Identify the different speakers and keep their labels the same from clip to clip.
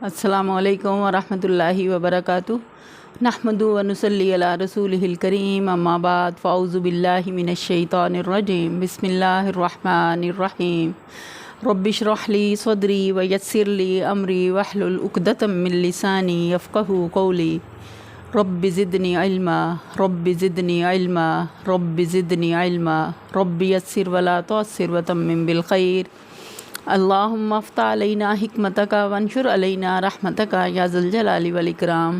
Speaker 1: السلام علیکم ورحمۃ اللہ وبرکاتہ۔ نحمدہ و نصلی علی رسولہ الکریم، اما بعد، فاعوذ باللہ من الشیطان الرجیم، بسم اللہ الرحمن الرحیم۔ رب اشرح لی صدری ویسر لی امری واحلل عقدۃ من لسانی یفقہوا قولی۔ رب زدنی علما، رب زدنی علما، رب زدنی علما، رب یسر ولا تعسر وتمم بالخیر۔ اللہم افتح علینا حکمتک وانشر علینا رحمتک یا ذا الجلال والاکرام۔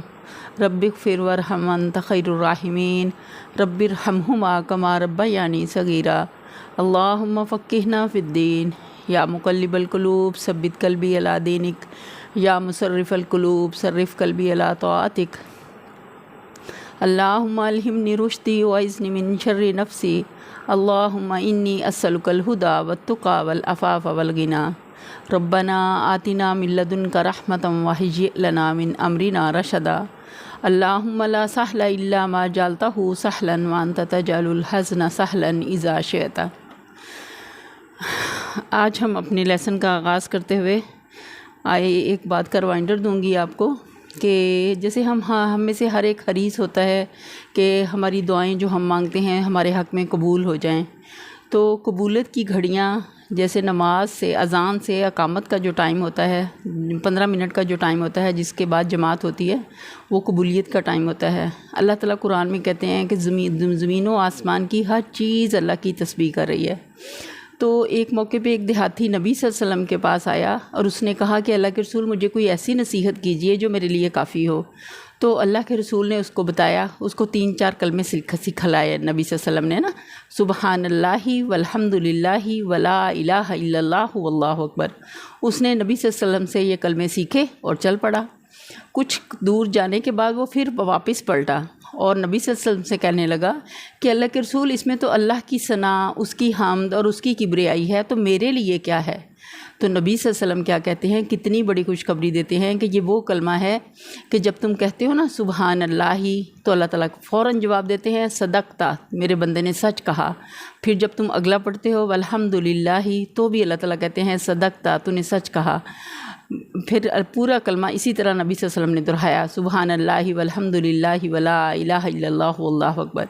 Speaker 1: رب اغفر وارحم انت خیر الراحمین، رب ارحمہما کما ربیانی صغیرا۔ اللہم فقہنا فی الدین، یا مقلب القلوب ثبت قلبی علی دینک، یا مصرف القلوب صرف قلبی علی طاعتک۔ اللہم الہمنی رشدی واعذنی من شر نفسی، اللہم انی اسألک الہدی والتقی والعفاف والغنی۔ ربنا آتنا من لدنک رحمۃ وہیئ لنا من امرنا رشدا۔ اللہم لا سہل الا ما جعلتہ سہلا وانت تجعل الحزن سہلا اذا شئت۔ آج ہم اپنے لیسن کا آغاز کرتے ہوئے ایک بات کا ریمائنڈر دوں گی آپ کو کہ جیسے ہم میں سے ہر ایک حریص ہوتا ہے کہ ہماری دعائیں جو ہم مانگتے ہیں ہمارے حق میں قبول ہو جائیں، تو قبولیت کی گھڑیاں جیسے نماز سے، اذان سے اقامت کا جو ٹائم ہوتا ہے، 15 منٹ کا جو ٹائم ہوتا ہے جس کے بعد جماعت ہوتی ہے، وہ قبولیت کا ٹائم ہوتا ہے۔ اللہ تعالیٰ قرآن میں کہتے ہیں کہ زمین و آسمان کی ہر چیز اللہ کی تسبیح کر رہی ہے۔ تو ایک موقع پہ ایک دیہاتی نبی صلی اللہ علیہ وسلم کے پاس آیا اور اس نے کہا کہ اللہ کے رسول مجھے کوئی ایسی نصیحت کیجئے جو میرے لیے کافی ہو۔ تو اللہ کے رسول نے اس کو بتایا، اس کو 3-4 کلمے سکھلائے نبی صلی اللہ علیہ وسلم نے نا، سبحان اللہ والحمد للہ ولا الہ الا اللہ واللہ اکبر۔ اس نے نبی صلی اللہ علیہ وسلم سے یہ کلمے سیکھے اور چل پڑا۔ کچھ دور جانے کے بعد وہ پھر واپس پلٹا اور نبی صلی اللہ علیہ وسلم سے کہنے لگا کہ اللہ کے رسول اس میں تو اللہ کی ثنا، اس کی حمد اور اس کی کبریائی ہے، تو میرے لیے کیا ہے؟ تو نبی صلی اللہ علیہ وسلم کیا کہتے ہیں، کتنی بڑی خوشخبری دیتے ہیں کہ یہ وہ کلمہ ہے کہ جب تم کہتے ہو نا سبحان اللہ، تو اللہ تعالیٰ فوراً جواب دیتے ہیں صدقتا، میرے بندے نے سچ کہا۔ پھر جب تم اگلا پڑھتے ہو والحمد للہ، تو بھی اللہ تعالیٰ کہتے ہیں صدقتا، تو نے سچ کہا۔ پھر پورا کلمہ اسی طرح نبی صلی اللہ علیہ وسلم نے دہرایا، سبحان اللہ والحمد للہ ولا الہ الا اللہ واللہ اکبر۔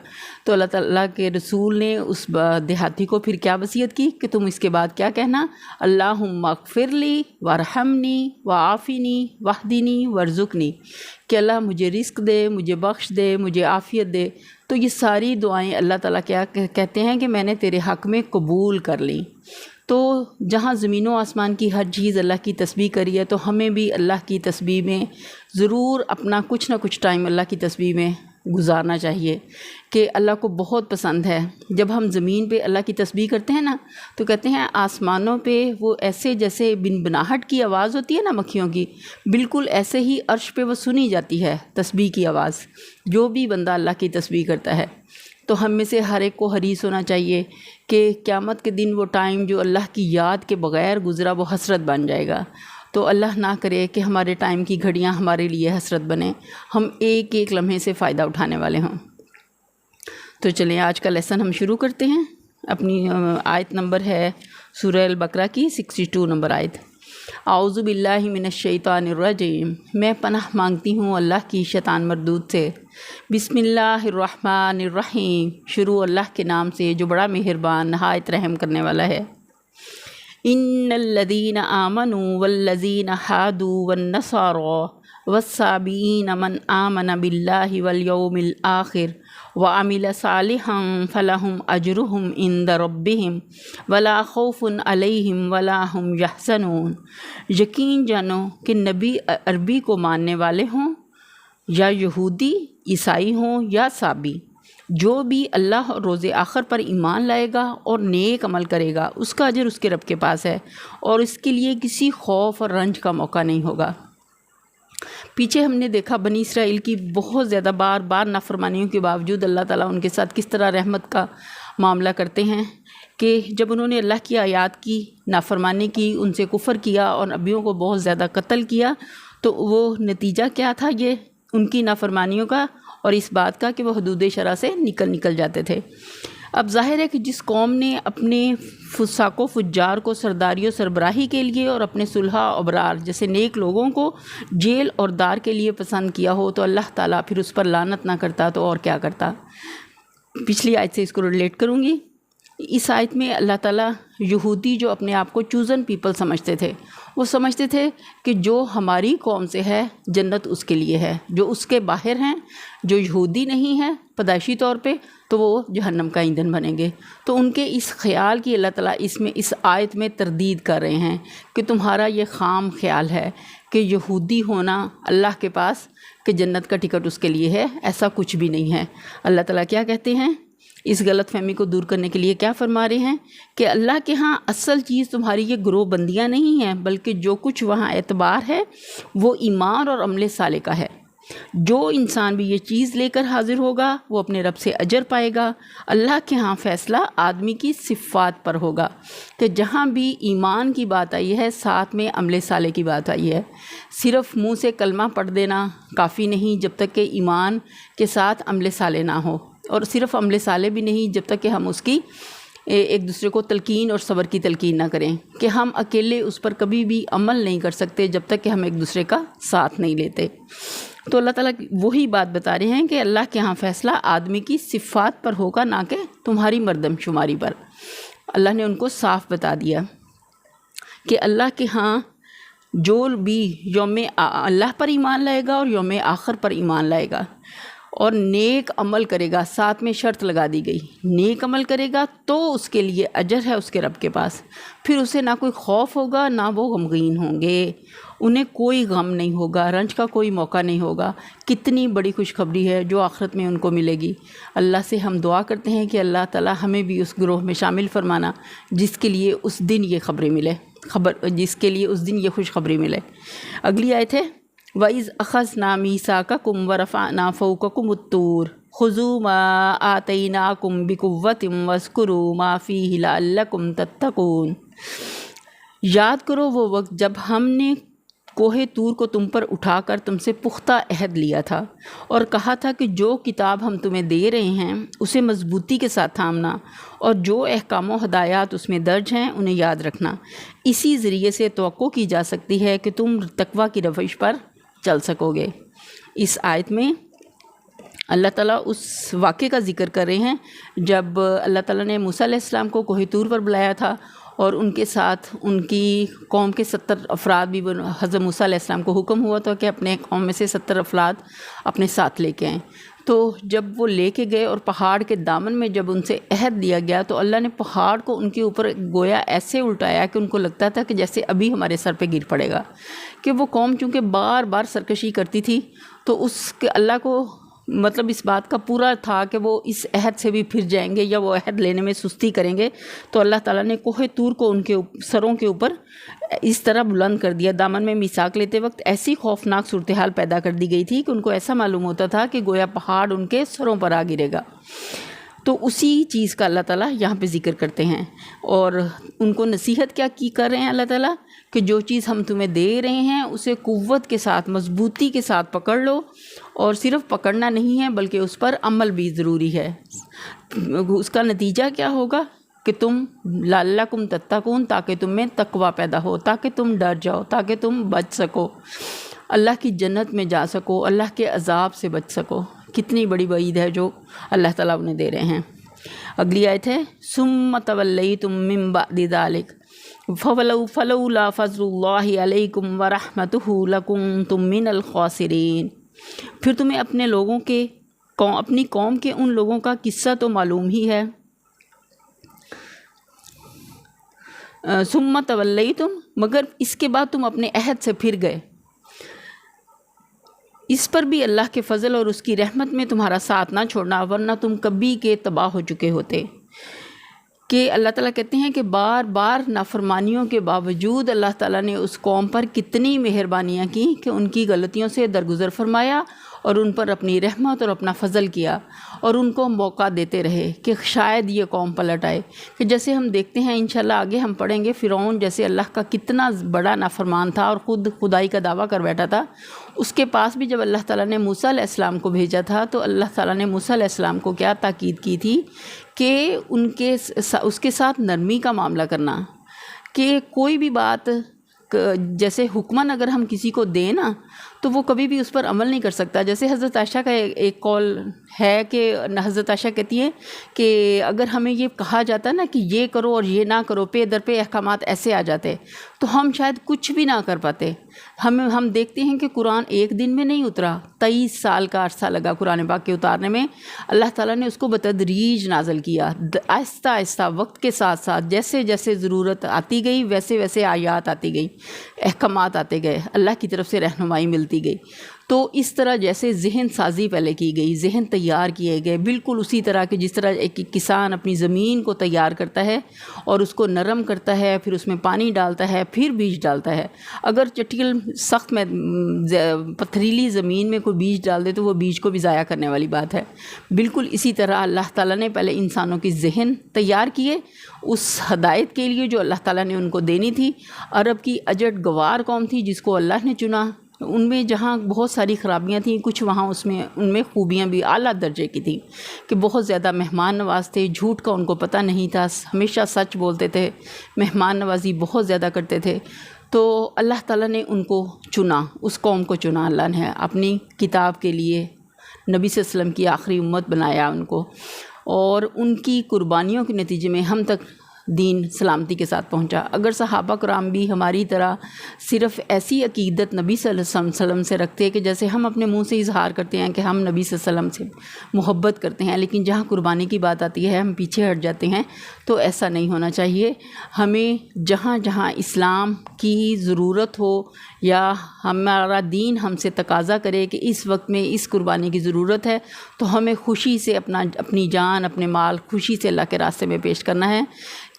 Speaker 1: تو اللہ تعالیٰ کے رسول نے اس دیہاتی کو پھر کیا وصیت کی کہ تم اس کے بعد کیا کہنا، اللہم اغفر لی وارحمنی وعافنی واہدنی وارزقنی، کہ اللہ مجھے رزق دے، مجھے بخش دے، مجھے عافیت دے۔ تو یہ ساری دعائیں اللہ تعالیٰ کیا کہتے ہیں کہ میں نے تیرے حق میں قبول کر لیں۔ تو جہاں زمین و آسمان کی ہر چیز اللہ کی تسبیح کری ہے، تو ہمیں بھی اللہ کی تسبیح میں ضرور اپنا کچھ نہ کچھ ٹائم اللہ کی تسبیح میں گزارنا چاہیے، کہ اللہ کو بہت پسند ہے۔ جب ہم زمین پہ اللہ کی تسبیح کرتے ہیں نا، تو کہتے ہیں آسمانوں پہ وہ ایسے جیسے بنبناہٹ کی آواز ہوتی ہے نا مکھیوں کی، بالکل ایسے ہی عرش پہ وہ سنی جاتی ہے تسبیح کی آواز، جو بھی بندہ اللہ کی تسبیح کرتا ہے۔ تو ہم میں سے ہر ایک کو حریص ہونا چاہیے کہ قیامت کے دن وہ ٹائم جو اللہ کی یاد کے بغیر گزرا وہ حسرت بن جائے گا۔ تو اللہ نہ کرے کہ ہمارے ٹائم کی گھڑیاں ہمارے لیے حسرت بنیں، ہم ایک ایک لمحے سے فائدہ اٹھانے والے ہوں۔ تو چلیں آج کا لیسن ہم شروع کرتے ہیں۔ اپنی آیت نمبر ہے سورہ البقرہ کی 62 نمبر آیت۔ اعوذ باللہ من الشیطان الرجیم، میں پناہ مانگتی ہوں اللہ کی شیطان مردود سے۔ بسم اللہ الرحمن الرحیم، شروع اللہ کے نام سے جو بڑا مہربان نہایت رحم کرنے والا ہے۔ ان الذین آمنوا والذین ہادوا والنصارى والصابئین من آمن باللہ والیوم الآخر وعمل صالحا فلہم اجرہم عند ربہم ولا خوف علیہم ولا ہم یحزنون۔ یقین جانو کہ نبی عربی کو ماننے والے ہوں یا یہودی، عیسائی ہوں یا صابی، جو بھی اللہ اور روز آخر پر ایمان لائے گا اور نیک عمل کرے گا، اس کا اجر اس کے رب کے پاس ہے، اور اس کے لیے کسی خوف اور رنج کا موقع نہیں ہوگا۔ پیچھے ہم نے دیکھا بنی اسرائیل کی بہت زیادہ بار بار نافرمانیوں کے باوجود اللہ تعالیٰ ان کے ساتھ کس طرح رحمت کا معاملہ کرتے ہیں، کہ جب انہوں نے اللہ کی آیات کی نافرمانی کی، ان سے کفر کیا اور نبیوں کو بہت زیادہ قتل کیا، تو وہ نتیجہ کیا تھا یہ ان کی نافرمانیوں کا اور اس بات کا کہ وہ حدود شرع سے نکل جاتے تھے۔ اب ظاہر ہے کہ جس قوم نے اپنے فساق و فجار کو سرداری و سربراہی کے لیے اور اپنے صلحاء ابرار جیسے نیک لوگوں کو جیل اور دار کے لیے پسند کیا ہو تو اللہ تعالیٰ پھر اس پر لعنت نہ کرتا تو اور کیا کرتا۔ پچھلی آیت سے اس کو ریلیٹ کروں گی۔ اس آیت میں اللہ تعالیٰ یہودی جو اپنے آپ کو چوزن پیپل سمجھتے تھے، وہ سمجھتے تھے کہ جو ہماری قوم سے ہے جنت اس کے لیے ہے، جو اس کے باہر ہیں، جو یہودی نہیں ہے پیدائشی طور پہ، تو وہ جہنم کا ایندھن بنیں گے۔ تو ان کے اس خیال کی اللہ تعالیٰ اس آیت میں تردید کر رہے ہیں کہ تمہارا یہ خام خیال ہے کہ یہودی ہونا اللہ کے پاس کہ جنت کا ٹکٹ اس کے لیے ہے، ایسا کچھ بھی نہیں ہے۔ اللہ تعالیٰ کیا کہتے ہیں اس غلط فہمی کو دور کرنے کے لیے؟ کیا فرما رہے ہیں کہ اللہ کے ہاں اصل چیز تمہاری یہ گروہ بندیاں نہیں ہیں، بلکہ جو کچھ وہاں اعتبار ہے وہ ایمان اور عمل صالح کا ہے۔ جو انسان بھی یہ چیز لے کر حاضر ہوگا وہ اپنے رب سے اجر پائے گا۔ اللہ کے ہاں فیصلہ آدمی کی صفات پر ہوگا کہ جہاں بھی ایمان کی بات آئی ہے ساتھ میں عمل صالح کی بات آئی ہے۔ صرف منہ سے کلمہ پڑھ دینا کافی نہیں جب تک کہ ایمان کے ساتھ عمل صالح نہ ہو، اور صرف عمل صالح بھی نہیں جب تک کہ ہم اس کی ایک دوسرے کو تلقین اور صبر کی تلقین نہ کریں، کہ ہم اکیلے اس پر کبھی بھی عمل نہیں کر سکتے جب تک کہ ہم ایک دوسرے کا ساتھ نہیں لیتے۔ تو اللہ تعالیٰ وہی بات بتا رہے ہیں کہ اللہ کے ہاں فیصلہ آدمی کی صفات پر ہوگا، نہ کہ تمہاری مردم شماری پر۔ اللہ نے ان کو صاف بتا دیا کہ اللہ کے ہاں جو بھی یوم اللہ پر ایمان لائے گا اور یوم آخر پر ایمان لائے گا اور نیک عمل کرے گا، ساتھ میں شرط لگا دی گئی، نیک عمل کرے گا تو اس کے لیے اجر ہے اس کے رب کے پاس، پھر اسے نہ کوئی خوف ہوگا نہ وہ غمگین ہوں گے، انہیں کوئی غم نہیں ہوگا، رنج کا کوئی موقع نہیں ہوگا۔ کتنی بڑی خوشخبری ہے جو آخرت میں ان کو ملے گی۔ اللہ سے ہم دعا کرتے ہیں کہ اللہ تعالیٰ ہمیں بھی اس گروہ میں شامل فرمانا جس کے لیے اس دن یہ خبریں ملے، جس کے لیے اس دن یہ خوشخبری ملے۔ اگلی آیت ہے وَإِذْ أَخَذْنَا مِيثَاقَكُمْ وَرَفَعْنَا فَوْقَكُمُ الطُّورَ خُذُوا مَا آتَيْنَاكُمْ بِقُوَّةٍ وَاذْكُرُوا مَا فِيهِ لَعَلَّكُمْ تَتَّقُونَ۔ یاد کرو وہ وقت جب ہم نے کوہ طور کو تم پر اٹھا کر تم سے پختہ عہد لیا تھا اور کہا تھا کہ جو کتاب ہم تمہیں دے رہے ہیں اسے مضبوطی کے ساتھ تھامنا اور جو احکام و ہدایات اس میں درج ہیں انہیں یاد رکھنا۔ اسی ذریعے سے توقع کی جا سکتی ہے کہ تم تقویٰ کی روش پر چل سکو گے۔ اس آیت میں اللہ تعالیٰ اس واقعے کا ذکر کر رہے ہیں جب اللہ تعالیٰ نے موسیٰ علیہ السلام کو کوہ طور پر بلایا تھا اور ان کے ساتھ ان کی قوم کے 70 افراد بھی، حضرت موسیٰ علیہ السلام کو حکم ہوا تھا کہ اپنے قوم میں سے 70 افراد اپنے ساتھ لے کے آئیں۔ تو جب وہ لے کے گئے اور پہاڑ کے دامن میں جب ان سے عہد دیا گیا تو اللہ نے پہاڑ کو ان کے اوپر گویا ایسے الٹایا کہ ان کو لگتا تھا کہ جیسے ابھی ہمارے سر پہ گر پڑے گا، کہ وہ قوم چونکہ بار بار سرکشی کرتی تھی تو اس کے اللہ کو مطلب اس بات کا پورا تھا کہ وہ اس عہد سے بھی پھر جائیں گے یا وہ عہد لینے میں سستی کریں گے، تو اللہ تعالیٰ نے کوہ طور کو ان کے سروں کے اوپر اس طرح بلند کر دیا۔ دامن میں میثاق لیتے وقت ایسی خوفناک صورتحال پیدا کر دی گئی تھی کہ ان کو ایسا معلوم ہوتا تھا کہ گویا پہاڑ ان کے سروں پر آ گرے گا۔ تو اسی چیز کا اللہ تعالیٰ یہاں پہ ذکر کرتے ہیں اور ان کو نصیحت کیا کی کر رہے ہیں اللہ تعالیٰ کہ جو چیز ہم تمہیں دے رہے ہیں اسے قوت کے ساتھ، مضبوطی کے ساتھ پکڑ لو، اور صرف پکڑنا نہیں ہے بلکہ اس پر عمل بھی ضروری ہے۔ اس کا نتیجہ کیا ہوگا کہ تم لعلکم تتقون، تاکہ تم میں تقویٰ پیدا ہو، تاکہ تم ڈر جاؤ، تاکہ تم بچ سکو، اللہ کی جنت میں جا سکو، اللہ کے عذاب سے بچ سکو۔ کتنی بڑی وعید ہے جو اللہ تعالیٰ انہیں دے رہے ہیں۔ اگلی آیت ہے ثم تولیتم من بعد ذلک فلولا فضل اللہ علیکم ورحمتہ لکنتم من الخاسرین۔ پھر تمہیں اپنے لوگوں کے اپنی قوم کے ان لوگوں کا قصہ تو معلوم ہی ہے۔ ثم تولیتم، مگر اس کے بعد تم اپنے عہد سے پھر گئے۔ اس پر بھی اللہ کے فضل اور اس کی رحمت میں تمہارا ساتھ نہ چھوڑنا، ورنہ تم کبھی کے تباہ ہو چکے ہوتے۔ کہ اللہ تعالیٰ کہتے ہیں کہ بار بار نافرمانیوں کے باوجود اللہ تعالیٰ نے اس قوم پر کتنی مہربانیاں کی کہ ان کی غلطیوں سے درگزر فرمایا اور ان پر اپنی رحمت اور اپنا فضل کیا، اور ان کو موقع دیتے رہے کہ شاید یہ قوم پلٹ آئے۔ کہ جیسے ہم دیکھتے ہیں انشاءاللہ آگے ہم پڑھیں گے، فرعون جیسے اللہ کا کتنا بڑا نافرمان تھا اور خود خدائی کا دعویٰ کر بیٹھا تھا، اس کے پاس بھی جب اللہ تعالیٰ نے موسیٰ علیہ السلام کو بھیجا تھا تو اللہ تعالیٰ نے موسیٰ علیہ السلام کو کیا تاکید کی تھی کہ اس کے ساتھ نرمی کا معاملہ کرنا، کہ کوئی بھی بات جیسے حکماً اگر ہم کسی کو دیں نا تو وہ کبھی بھی اس پر عمل نہیں کر سکتا۔ جیسے حضرت عائشہ کا ایک قول ہے کہ حضرت عائشہ کہتی ہیں کہ اگر ہمیں یہ کہا جاتا ہے نا کہ یہ کرو اور یہ نہ کرو، پہ در پہ احکامات ایسے آ جاتے تو ہم شاید کچھ بھی نہ کر پاتے۔ ہم دیکھتے ہیں کہ قرآن ایک دن میں نہیں اترا، 23 سال کا عرصہ لگا قرآن پاک کے اتارنے میں۔ اللہ تعالیٰ نے اس کو بتدریج نازل کیا، آہستہ آہستہ وقت کے ساتھ ساتھ، جیسے جیسے ضرورت آتی گئی ویسے ویسے آیات آتی گئی، احکامات آتے گئے، اللہ کی طرف سے رہنمائی ملتی گئی۔ تو اس طرح جیسے ذہن سازی پہلے کی گئی، ذہن تیار کیے گئے، بالکل اسی طرح کہ جس طرح ایک کسان اپنی زمین کو تیار کرتا ہے اور اس کو نرم کرتا ہے، پھر اس میں پانی ڈالتا ہے، پھر بیج ڈالتا ہے۔ اگر چٹیل سخت میں پتھریلی زمین میں کوئی بیج ڈال دے تو وہ بیج کو بھی ضائع کرنے والی بات ہے۔ بالکل اسی طرح اللہ تعالیٰ نے پہلے انسانوں کی ذہن تیار کیے اس ہدایت کے لیے جو اللہ تعالیٰ نے ان کو دینی تھی۔ عرب کی اجٹ گوار قوم تھی جس کو اللہ نے چنا، ان میں جہاں بہت ساری خرابیاں تھیں، کچھ وہاں ان میں خوبیاں بھی اعلیٰ درجے کی تھیں، کہ بہت زیادہ مہمان نواز تھے، جھوٹ کا ان کو پتہ نہیں تھا، ہمیشہ سچ بولتے تھے، مہمان نوازی بہت زیادہ کرتے تھے۔ تو اللہ تعالیٰ نے ان کو چنا، اس قوم کو چنا اللہ نے اپنی کتاب کے لیے، نبی صلی اللہ علیہ وسلم کی آخری امت بنایا ان کو، اور ان کی قربانیوں کے نتیجے میں ہم تک دین سلامتی کے ساتھ پہنچا۔ اگر صحابہ کرام بھی ہماری طرح صرف ایسی عقیدت نبی صلی اللہ علیہ وسلم سے رکھتے کہ جیسے ہم اپنے منہ سے اظہار کرتے ہیں کہ ہم نبی صلی اللہ علیہ وسلم سے محبت کرتے ہیں، لیکن جہاں قربانی کی بات آتی ہے ہم پیچھے ہٹ جاتے ہیں، تو ایسا نہیں ہونا چاہیے۔ ہمیں جہاں جہاں اسلام کی ضرورت ہو یا ہمارا دین ہم سے تقاضا کرے کہ اس وقت میں اس قربانی کی ضرورت ہے، تو ہمیں خوشی سے اپنی جان، اپنے مال خوشی سے اللہ کے راستے میں پیش کرنا ہے،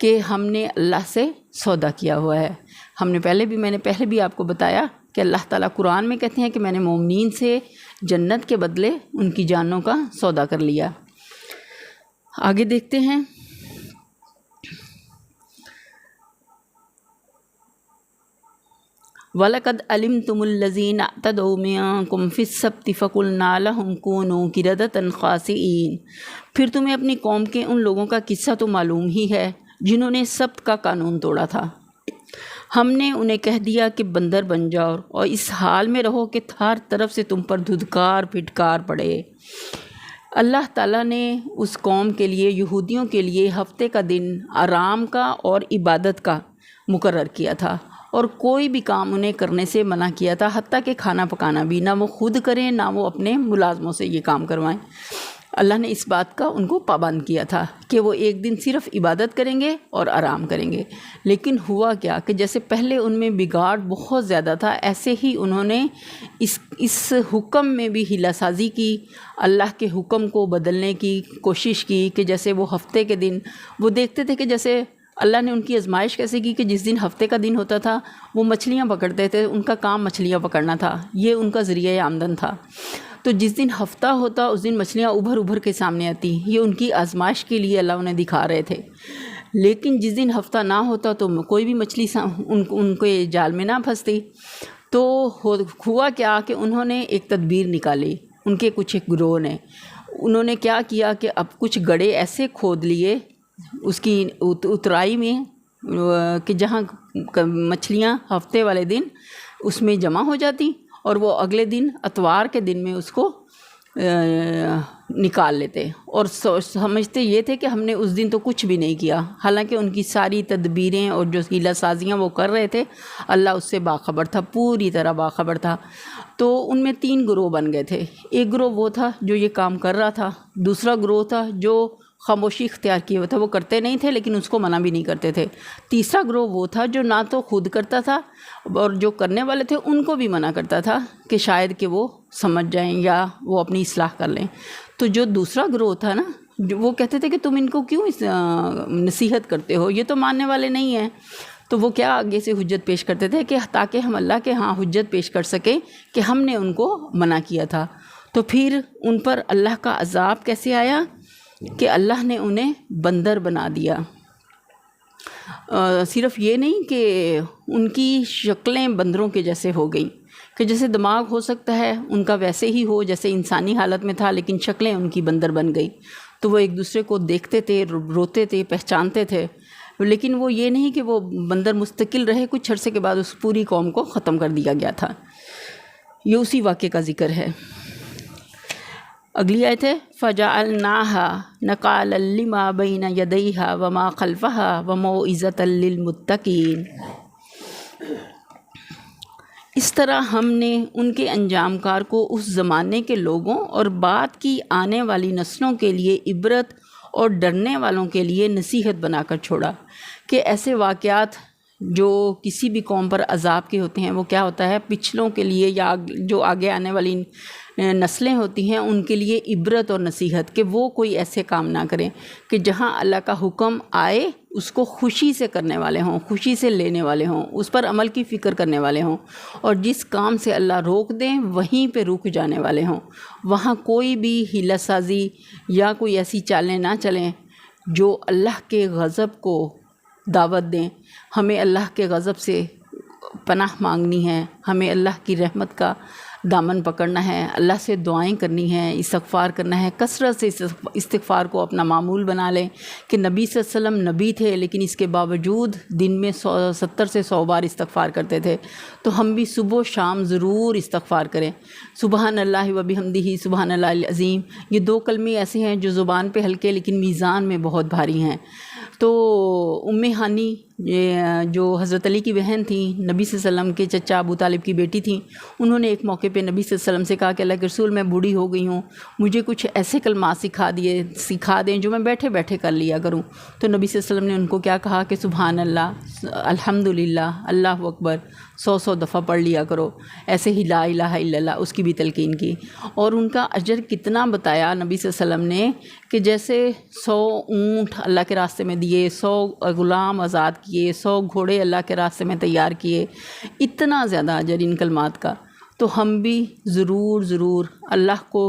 Speaker 1: کہ ہم نے اللہ سے سودا کیا ہوا ہے۔ میں نے پہلے بھی آپ کو بتایا کہ اللہ تعالیٰ قرآن میں کہتے ہیں کہ میں نے مومنین سے جنت کے بدلے ان کی جانوں کا سودا کر لیا۔ آگے دیکھتے ہیں، وَلَقَدْ عَلِمْتُمُ الَّذِينَ اعْتَدَوْا مِنكُمْ فِي السَّبْتِ فَقُلْنَا لَهُمْ كُونُوا قِرَدَةً خَاسِئِينَ۔ پھر تمہیں اپنی قوم کے ان لوگوں کا قصہ تو معلوم ہی ہے جنہوں نے سبت کا قانون توڑا تھا۔ ہم نے انہیں کہہ دیا کہ بندر بن جاؤ اور اس حال میں رہو کہ ہر طرف سے تم پر دھدکار پھٹکار پڑے۔ اللہ تعالیٰ نے اس قوم کے لیے، یہودیوں کے لیے، ہفتے کا دن آرام کا اور عبادت کا مقرر کیا تھا، اور کوئی بھی کام انہیں کرنے سے منع کیا تھا، حتیٰ کہ کھانا پکانا بھی، نہ وہ خود کریں نہ وہ اپنے ملازموں سے یہ کام کروائیں۔ اللہ نے اس بات کا ان کو پابند کیا تھا کہ وہ ایک دن صرف عبادت کریں گے اور آرام کریں گے۔ لیکن ہوا کیا کہ جیسے پہلے ان میں بگاڑ بہت زیادہ تھا، ایسے ہی انہوں نے اس حکم میں بھی ہیلا سازی کی، اللہ کے حکم کو بدلنے کی کوشش کی، کہ جیسے وہ ہفتے کے دن وہ دیکھتے تھے کہ جیسے اللہ نے ان کی آزمائش کیسے کی کہ جس دن ہفتے کا دن ہوتا تھا وہ مچھلیاں پکڑتے تھے، ان کا کام مچھلیاں پکڑنا تھا، یہ ان کا ذریعہ آمدن تھا۔ تو جس دن ہفتہ ہوتا اس دن مچھلیاں ابھر کے سامنے آتی، یہ ان کی آزمائش کے لیے اللہ انہیں دکھا رہے تھے۔ لیکن جس دن ہفتہ نہ ہوتا تو کوئی بھی مچھلی ان کے جال میں نہ پھنستی۔ تو ہوا کیا کہ انہوں نے ایک تدبیر نکالی، ان کے کچھ ایک گروہ نے، انہوں نے کیا کیا کہ اب کچھ گڑھے ایسے کھود لیے اس کی اترائی میں کہ جہاں مچھلیاں ہفتے والے دن اس میں جمع ہو جاتی، اور وہ اگلے دن اتوار کے دن میں اس کو نکال لیتے، اور سمجھتے یہ تھے کہ ہم نے اس دن تو کچھ بھی نہیں کیا، حالانکہ ان کی ساری تدبیریں اور جو ہیلا سازیاں وہ کر رہے تھے اللہ اس سے باخبر تھا، پوری طرح باخبر تھا۔ تو ان میں 3 گروہ بن گئے تھے۔ ایک گروہ وہ تھا جو یہ کام کر رہا تھا، دوسرا گروہ تھا جو خاموشی اختیار کیے ہوئے تھا، وہ کرتے نہیں تھے لیکن اس کو منع بھی نہیں کرتے تھے، تیسرا گروہ وہ تھا جو نہ تو خود کرتا تھا اور جو کرنے والے تھے ان کو بھی منع کرتا تھا کہ شاید کہ وہ سمجھ جائیں یا وہ اپنی اصلاح کر لیں۔ تو جو دوسرا گروہ تھا نا، وہ کہتے تھے کہ تم ان کو کیوں نصیحت کرتے ہو، یہ تو ماننے والے نہیں ہیں۔ تو وہ کیا آگے سے حجت پیش کرتے تھے کہ تاکہ ہم اللہ کے ہاں حجت پیش کر سکیں کہ ہم نے ان کو منع کیا تھا۔ تو پھر ان پر اللہ کا عذاب کیسے آیا کہ اللہ نے انہیں بندر بنا دیا۔ صرف یہ نہیں کہ ان کی شکلیں بندروں کے جیسے ہو گئیں، کہ جیسے دماغ ہو سکتا ہے ان کا ویسے ہی ہو جیسے انسانی حالت میں تھا، لیکن شکلیں ان کی بندر بن گئی۔ تو وہ ایک دوسرے کو دیکھتے تھے، روتے تھے، پہچانتے تھے، لیکن وہ یہ نہیں کہ وہ بندر مستقل رہے، کچھ عرصے کے بعد اس پوری قوم کو ختم کر دیا گیا تھا۔ یہ اسی واقعے کا ذکر ہے۔ اگلی آیت ہے فَجَعَلْنَاهَا نَكَالًا لِمَا بَيْنَ يَدَيْهَا وَمَا خَلْفَهَا وَمَوْعِظَةً لِّلْمُتَّقِينَ۔ اس طرح ہم نے ان کے انجام کار کو اس زمانے کے لوگوں اور بعد کی آنے والی نسلوں کے لیے عبرت اور ڈرنے والوں کے لیے نصیحت بنا کر چھوڑا، کہ ایسے واقعات جو کسی بھی قوم پر عذاب کے ہوتے ہیں وہ کیا ہوتا ہے، پچھلوں کے لیے یا جو آگے آنے والی نسلیں ہوتی ہیں ان کے لیے عبرت اور نصیحت، کہ وہ کوئی ایسے کام نہ کریں کہ جہاں اللہ کا حکم آئے اس کو خوشی سے کرنے والے ہوں، خوشی سے لینے والے ہوں، اس پر عمل کی فکر کرنے والے ہوں، اور جس کام سے اللہ روک دیں وہیں پہ رک جانے والے ہوں، وہاں کوئی بھی حیلہ سازی یا کوئی ایسی چالیں نہ چلیں جو اللہ کے غضب کو دعوت دیں۔ ہمیں اللہ کے غضب سے پناہ مانگنی ہے، ہمیں اللہ کی رحمت کا دامن پکڑنا ہے، اللہ سے دعائیں کرنی ہیں، استغفار کرنا ہے، کثرت سے استغفار کو اپنا معمول بنا لیں، کہ نبی صلی اللہ علیہ وسلم نبی تھے لیکن اس کے باوجود دن میں 70 سے 100 بار استغفار کرتے تھے، تو ہم بھی صبح و شام ضرور استغفار کریں۔ سبحان اللہ و بحمدہ سبحان اللہ العظیم، یہ 2 کلمے ایسے ہیں جو زبان پہ ہلکے لیکن میزان میں بہت بھاری ہیں۔ تو ام ہانی جو حضرت علی کی بہن تھیں، نبی صلی اللہ علیہ وسلم کے چچا ابو طالب کی بیٹی تھیں، انہوں نے ایک موقع پہ نبی صلی اللہ علیہ وسلم سے کہا کہ اللہ کے رسول میں بوڑھی ہو گئی ہوں، مجھے کچھ ایسے کلمات سکھا دیں جو میں بیٹھے بیٹھے کر لیا کروں۔ تو نبی صلی اللہ علیہ وسلم نے ان کو کیا کہا کہ سبحان اللہ، الحمدللہ، اللہ اکبر 100 دفعہ پڑھ لیا کرو، ایسے ہی لا الہ الا اللہ، اس کی بھی تلقین کی، اور ان کا اجر کتنا بتایا نبی صلی اللہ علیہ وسلم نے، کہ جیسے 100 اونٹ اللہ کے راستے میں دیے، 100 غلام آزاد کیے، 100 گھوڑے اللہ کے راستے میں تیار کیے، اتنا زیادہ اجر ان کلمات کا۔ تو ہم بھی ضرور اللہ کو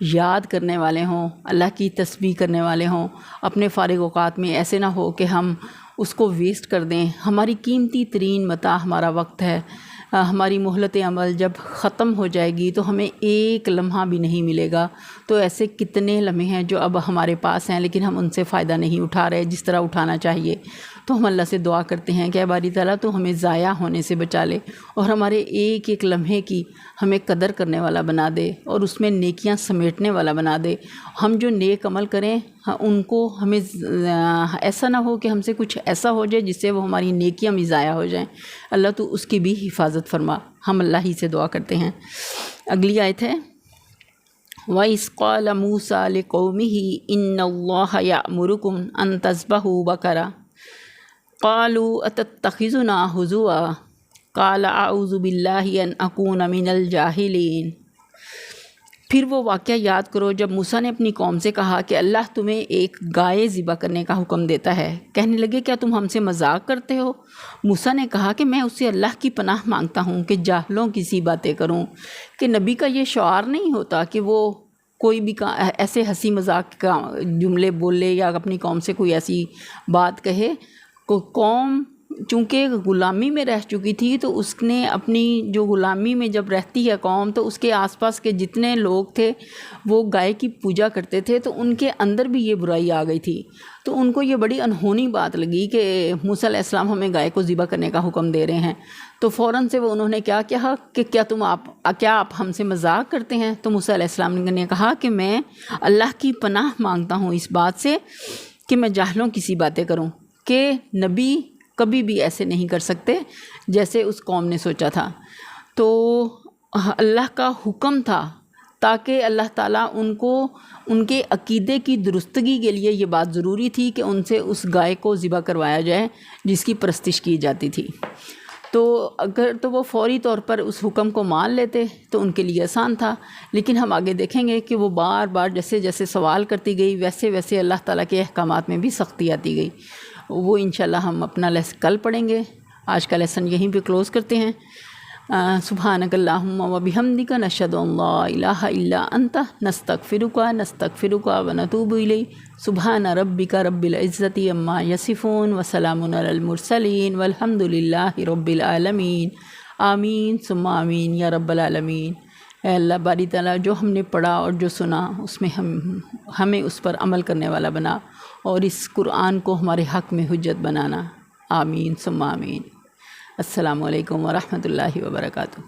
Speaker 1: یاد کرنے والے ہوں، اللہ کی تسبیح کرنے والے ہوں، اپنے فارغ اوقات میں ایسے نہ ہو کہ ہم اس کو ویسٹ کر دیں۔ ہماری قیمتی ترین متاع ہمارا وقت ہے، ہماری مہلت عمل جب ختم ہو جائے گی تو ہمیں ایک لمحہ بھی نہیں ملے گا۔ تو ایسے کتنے لمحے ہیں جو اب ہمارے پاس ہیں لیکن ہم ان سے فائدہ نہیں اٹھا رہے جس طرح اٹھانا چاہیے۔ تو ہم اللہ سے دعا کرتے ہیں کہ اے باری تعالیٰ تو ہمیں ضائع ہونے سے بچا لے، اور ہمارے ایک ایک لمحے کی ہمیں قدر کرنے والا بنا دے، اور اس میں نیکیاں سمیٹنے والا بنا دے۔ ہم جو نیک عمل کریں ان کو ہمیں ایسا نہ ہو کہ ہم سے کچھ ایسا ہو جائے جس سے وہ ہماری نیکیاں بھی ضائع ہو جائیں۔ اللہ تو اس کی بھی حفاظت فرما، ہم اللہ ہی سے دعا کرتے ہیں۔ اگلی آیت ہے وَإِذْ قَالَ مُوسَىٰ لِقَوْمِهِ إِنَّ اللَّهَ يَأْمُرُكُمْ أَن تَذْبَحُوا بَقَرَةً قَالُوا أَتَتَّخِذُنَا هُزُوًا قَالَ أَعُوذُ بِاللَّهِ أَنْ أَكُونَ مِنَ الْجَاهِلِينَ۔ پھر وہ واقعہ یاد کرو جب موسیٰ نے اپنی قوم سے کہا کہ اللہ تمہیں ایک گائے ذبح کرنے کا حکم دیتا ہے۔ کہنے لگے کیا تم ہم سے مذاق کرتے ہو؟ موسیٰ نے کہا کہ میں اس سے اللہ کی پناہ مانگتا ہوں کہ جاہلوں کی سی باتیں کروں۔ کہ نبی کا یہ شعار نہیں ہوتا کہ وہ کوئی بھی ایسے ہنسی مذاق کا جملے بولے یا اپنی قوم سے کوئی ایسی بات کہے۔ قوم چونکہ غلامی میں رہ چکی تھی تو اس نے اپنی جو غلامی میں جب رہتی ہے قوم تو اس کے آس پاس کے جتنے لوگ تھے وہ گائے کی پوجا کرتے تھے، تو ان کے اندر بھی یہ برائی آ گئی تھی۔ تو ان کو یہ بڑی انہونی بات لگی کہ موسیٰ علیہ السلام ہمیں گائے کو ذبح کرنے کا حکم دے رہے ہیں۔ تو فوراً سے انہوں نے کیا کہا کہ کیا آپ ہم سے مذاق کرتے ہیں؟ تو موسیٰ علیہ السلام نے کہا کہ میں اللہ کی پناہ مانگتا ہوں اس بات سے کہ میں جاہلوں کی سی باتیں کروں، کہ نبی کبھی بھی ایسے نہیں کر سکتے جیسے اس قوم نے سوچا تھا۔ تو اللہ کا حکم تھا تاکہ اللہ تعالیٰ ان کو ان کے عقیدے کی درستگی کے لیے یہ بات ضروری تھی کہ ان سے اس گائے کو ذبح کروایا جائے جس کی پرستش کی جاتی تھی۔ تو اگر تو وہ فوری طور پر اس حکم کو مان لیتے تو ان کے لیے آسان تھا، لیکن ہم آگے دیکھیں گے کہ وہ بار بار جیسے جیسے سوال کرتی گئی ویسے ویسے اللہ تعالیٰ کے احکامات میں بھی سختی آتی گئی۔ وہ انشاءاللہ ہم اپنا لیسن کل پڑھیں گے۔ آج کا لیسن یہیں پہ کلوز کرتے ہیں۔ سبحانک اللہم و بحمدک نشہد ان لا الہ الا انت نستغفرک ونتوب الیک۔ سبحان ربک رب العزت عما یصفون وسلام علی المرسلین والحمد للہ رب العالمین۔ آمین ثم آمین یا رب العالمین۔ اے اللہ باری تعالیٰ جو ہم نے پڑھا اور جو سنا اس میں ہمیں اس پر عمل کرنے والا بنا، اور اس قرآن کو ہمارے حق میں حجت بنانا۔ آمین ثم آمین۔ السلام علیکم ورحمۃ اللہ وبرکاتہ۔